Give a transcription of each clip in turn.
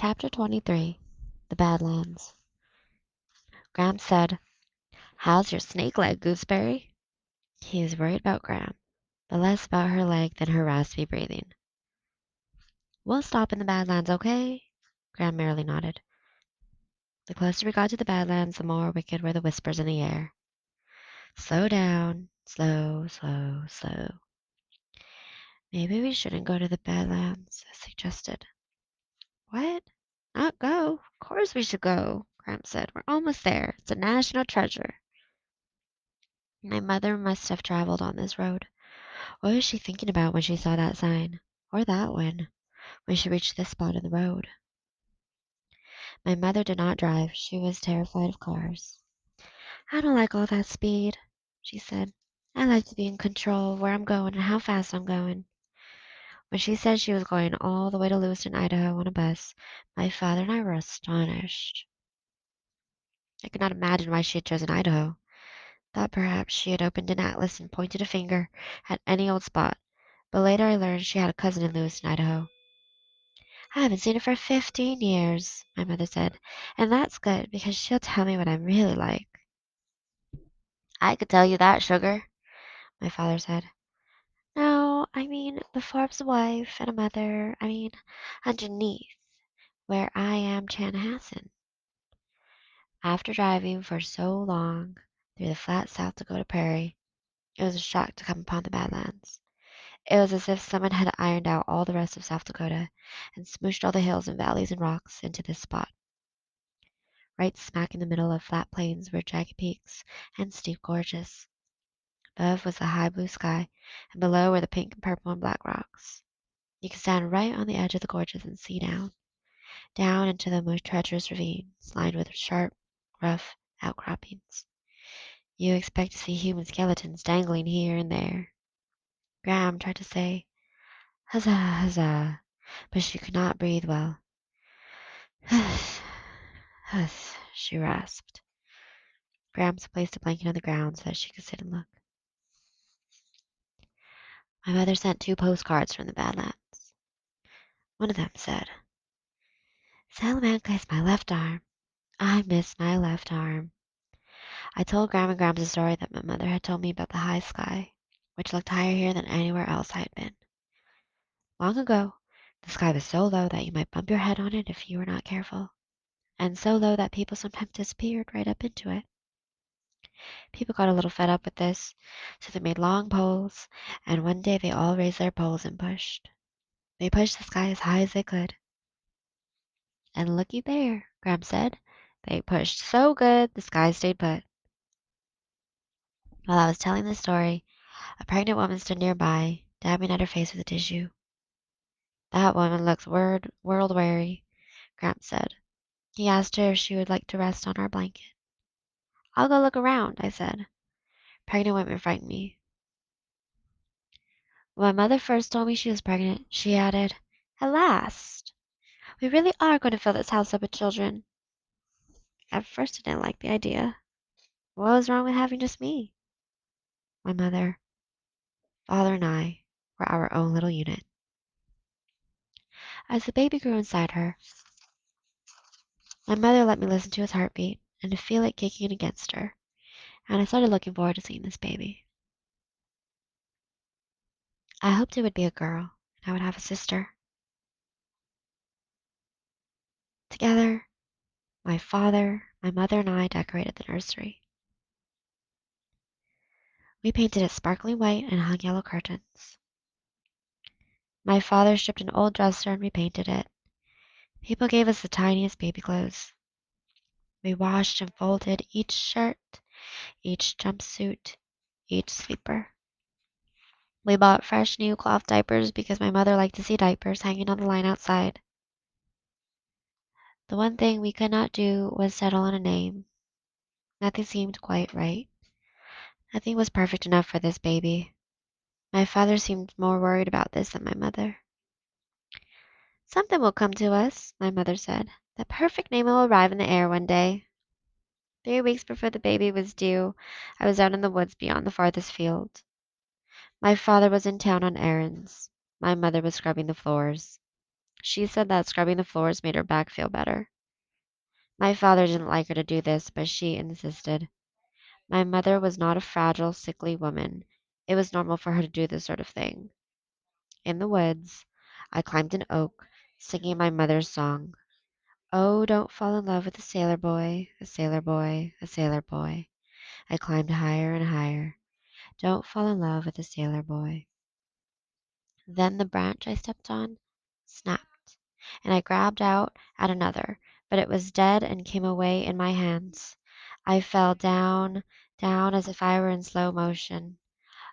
Chapter 23 The Badlands. Graham said, "How's your snake leg, Gooseberry?" He was worried about Graham, but less about her leg than her raspy breathing. "We'll stop in the Badlands, okay?" Graham merely nodded. The closer we got to the Badlands, the more wicked were the whispers in the air. "Slow down. Slow, slow, slow." "Maybe we shouldn't go to the Badlands," I suggested. "What? Not go? Of course we should go," Graham said. "We're almost there. It's a national treasure." My mother must have traveled on this road. What was she thinking about when she saw that sign? Or that one, when she reached this spot in the road? My mother did not drive. She was terrified of cars. "I don't like all that speed," she said. "I like to be in control of where I'm going and how fast I'm going." When she said she was going all the way to Lewiston, Idaho on a bus, my father and I were astonished. I could not imagine why she had chosen Idaho. Thought perhaps she had opened an atlas and pointed a finger at any old spot, but later I learned she had a cousin in Lewiston, Idaho. "I haven't seen her for 15 years," my mother said, "and that's good because she'll tell me what I'm really like." "I could tell you that, sugar," my father said. "No, I mean before I was a wife and a mother. I mean underneath where I am Chanhassen." After driving for so long through the flat South Dakota prairie, it was a shock to come upon the Badlands. It was as if someone had ironed out all the rest of South Dakota and smooshed all the hills and valleys and rocks into this spot. Right smack in the middle of flat plains were jagged peaks and steep gorges. Above was the high blue sky, and below were the pink and purple and black rocks. You could stand right on the edge of the gorges and see down into the most treacherous ravines lined with sharp, rough outcroppings. You expect to see human skeletons dangling here and there. Graham tried to say, "Huzzah, huzzah," but she could not breathe well. "Hush, hush," she rasped. Gramps placed a blanket on the ground so that she could sit and look. My mother sent 2 postcards from the Badlands. One of them said, "Salamanca is my left arm. I miss my left arm." I told Graham and Gramps a story that my mother had told me about the high sky, which looked higher here than anywhere else I had been. Long ago, the sky was so low that you might bump your head on it if you were not careful, and so low that people sometimes disappeared right up into it. People got a little fed up with this, so they made long poles, and one day they all raised their poles and pushed. They pushed the sky as high as they could. And looky there, Graham said. They pushed so good the sky stayed put. While I was telling this story, a pregnant woman stood nearby, dabbing at her face with a tissue. "That woman looks world weary," Graham said. He asked her if she would like to rest on our blanket. "I'll go look around," I said. Pregnant women frighten me. When my mother first told me she was pregnant, she added, "At last! We really are going to fill this house up with children." At first I didn't like the idea. What was wrong with having just me? My mother, father, and I were our own little unit. As the baby grew inside her, my mother let me listen to his heartbeat and to feel it kicking against her, and I started looking forward to seeing this baby. I hoped it would be a girl, and I would have a sister. Together, my father, my mother, and I decorated the nursery. We painted it sparkling white and hung yellow curtains. My father stripped an old dresser and repainted it. People gave us the tiniest baby clothes. We washed and folded each shirt, each jumpsuit, each sleeper. We bought fresh new cloth diapers because my mother liked to see diapers hanging on the line outside. The one thing we could not do was settle on a name. Nothing seemed quite right. Nothing was perfect enough for this baby. My father seemed more worried about this than my mother. "Something will come to us," my mother said. "The perfect name will arrive in the air one day." 3 weeks before the baby was due, I was out in the woods beyond the farthest field. My father was in town on errands. My mother was scrubbing the floors. She said that scrubbing the floors made her back feel better. My father didn't like her to do this, but she insisted. My mother was not a fragile, sickly woman. It was normal for her to do this sort of thing. In the woods, I climbed an oak, singing my mother's song. Oh, don't fall in love with a sailor boy, a sailor boy, a sailor boy. I climbed higher and higher. Don't fall in love with a sailor boy. Then the branch I stepped on snapped, and I grabbed out at another, but it was dead and came away in my hands. I fell down, down as if I were in slow motion.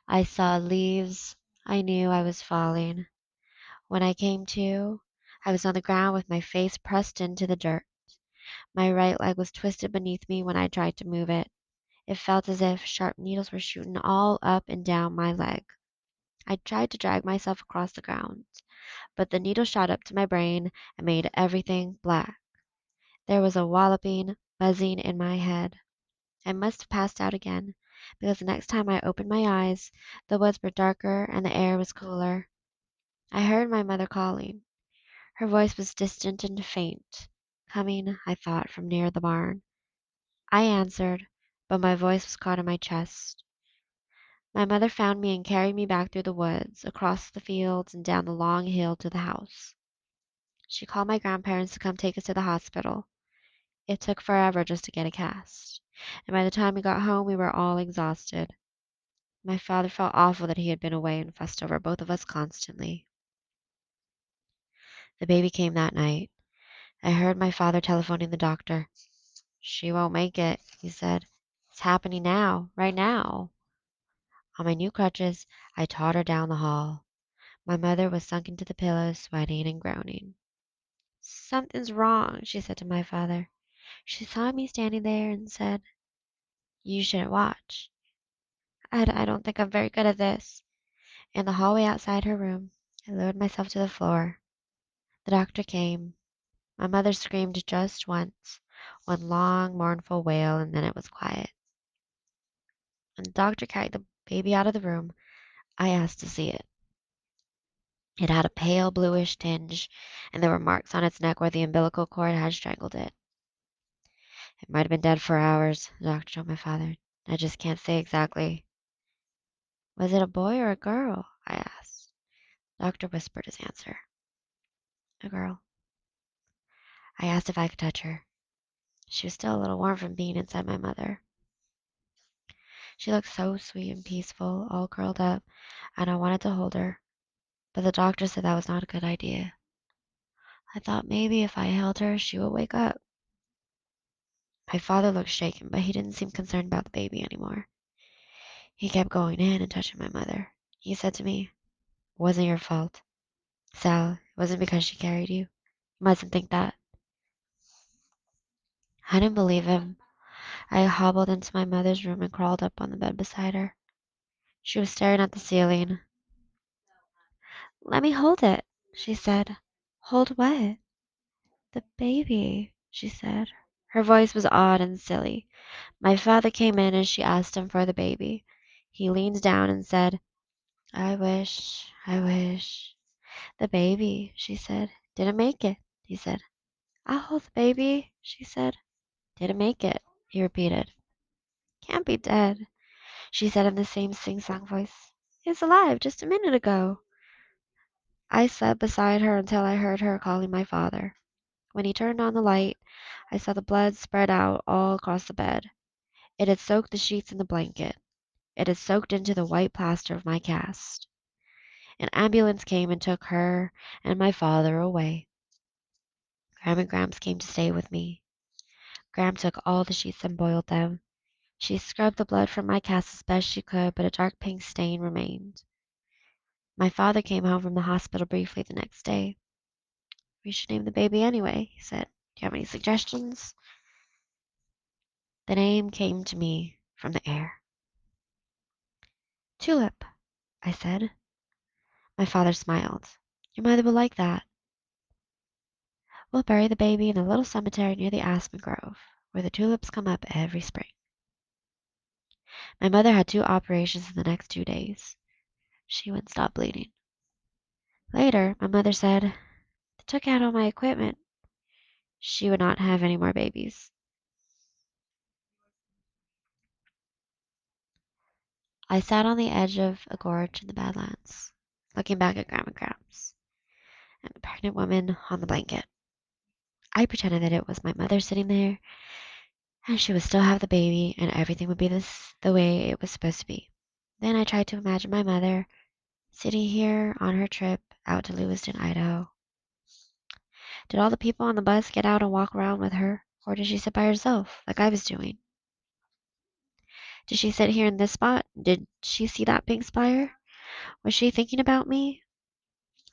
I saw leaves. I knew I was falling. When I came to, I was on the ground with my face pressed into the dirt. My right leg was twisted beneath me when I tried to move it. It felt as if sharp needles were shooting all up and down my leg. I tried to drag myself across the ground, but the needle shot up to my brain and made everything black. There was a walloping, buzzing in my head. I must have passed out again, because the next time I opened my eyes, the woods were darker and the air was cooler. I heard my mother calling. Her voice was distant and faint, coming, I thought, from near the barn. I answered, but my voice was caught in my chest. My mother found me and carried me back through the woods, across the fields, and down the long hill to the house. She called my grandparents to come take us to the hospital. It took forever just to get a cast, and by the time we got home, we were all exhausted. My father felt awful that he had been away and fussed over both of us constantly. The baby came that night. I heard my father telephoning the doctor. She won't make it, he said. It's happening now, right now. On my new crutches, I tottered down the hall. My mother was sunk into the pillows, sweating and groaning. Something's wrong, she said to my father. She saw me standing there and said, You shouldn't watch. I don't think I'm very good at this. In the hallway outside her room, I lowered myself to the floor. The doctor came. My mother screamed just once, one long, mournful wail, and then it was quiet. When the doctor carried the baby out of the room, I asked to see it. It had a pale bluish tinge, and there were marks on its neck where the umbilical cord had strangled it. It might have been dead for hours, the doctor told my father. I just can't say exactly. Was it a boy or a girl? I asked. The doctor whispered his answer. A girl. I asked if I could touch her. She was still a little warm from being inside my mother. She looked so sweet and peaceful, all curled up, and I wanted to hold her, but the doctor said that was not a good idea. I thought maybe if I held her, she would wake up. My father looked shaken, but he didn't seem concerned about the baby anymore. He kept going in and touching my mother. He said to me, It wasn't your fault. Sal, it wasn't because she carried you. You mustn't think that. I didn't believe him. I hobbled into my mother's room and crawled up on the bed beside her. She was staring at the ceiling. Let me hold it, she said. Hold what? The baby, she said. Her voice was odd and silly. My father came in and she asked him for the baby. He leaned down and said, I wish, I wish. The baby, she said. Didn't make it, he said. I'll hold the baby, she said. Didn't make it, he repeated. Can't be dead, she said in the same sing-song voice. It's alive just a minute ago. I slept beside her until I heard her calling my father. When he turned on the light, I saw the blood spread out all across the bed. It had soaked the sheets and the blanket. It had soaked into the white plaster of my cast. An ambulance came and took her and my father away. Gram and Grams came to stay with me. Gram took all the sheets and boiled them. She scrubbed the blood from my cast as best she could, but a dark pink stain remained. My father came home from the hospital briefly the next day. We should name the baby anyway, he said. Do you have any suggestions? The name came to me from the air. Tulip, I said. My father smiled. Your mother will like that. We'll bury the baby in a little cemetery near the aspen grove, where the tulips come up every spring. My mother had 2 operations in the next 2 days. She wouldn't stop bleeding. Later, my mother said, The took out all my equipment. She would not have any more babies. I sat on the edge of a gorge in the Badlands, looking back at Grandma Gramps and the pregnant woman on the blanket. I pretended that it was my mother sitting there, and she would still have the baby, and everything would be the way it was supposed to be. Then I tried to imagine my mother sitting here on her trip out to Lewiston, Idaho. Did all the people on the bus get out and walk around with her, or did she sit by herself, like I was doing? Did she sit here in this spot? Did she see that pink spire? Was she thinking about me?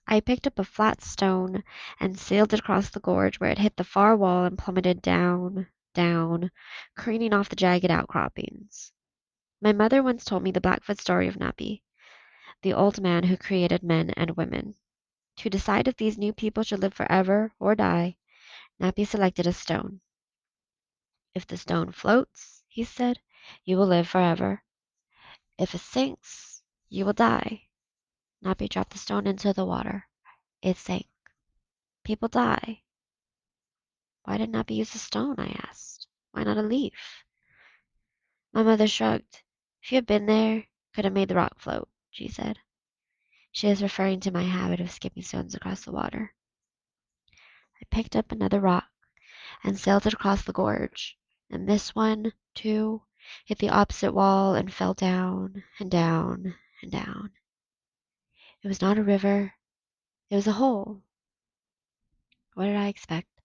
I picked up a flat stone and sailed it across the gorge where it hit the far wall and plummeted down, down, careening off the jagged outcroppings. My mother once told me the Blackfoot story of Napi, the old man who created men and women. To decide if these new people should live forever or die, Napi selected a stone. If the stone floats, he said, you will live forever. If it sinks, you will die. Napi dropped the stone into the water. It sank. People die. Why did Napi use a stone? I asked. Why not a leaf? My mother shrugged. If you had been there, could have made the rock float, she said. She was referring to my habit of skipping stones across the water. I picked up another rock and sailed it across the gorge, and this one, too, hit the opposite wall and fell down and down and down. It was not a river, it was a hole. What did I expect?